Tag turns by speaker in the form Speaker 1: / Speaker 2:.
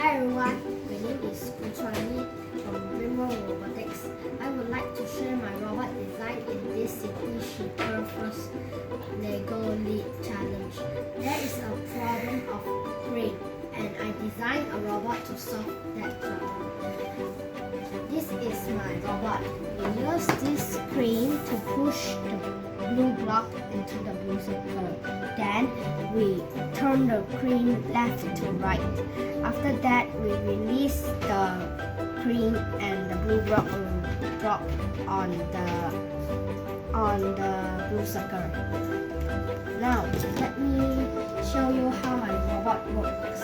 Speaker 1: Hi everyone, my name is Khoo Chuan Yi from Robotics. I would like to share my robot design in this City Shaker First LEGO Lead Challenge. There is a problem of crane and I designed a robot to solve that problem. This is my robot. We use this crane to push the blue block into the blue circle. Then we turn the crane left to right. After that, we release the crane and the blue block will drop on the blue circle. Now, let me show you how my robot works.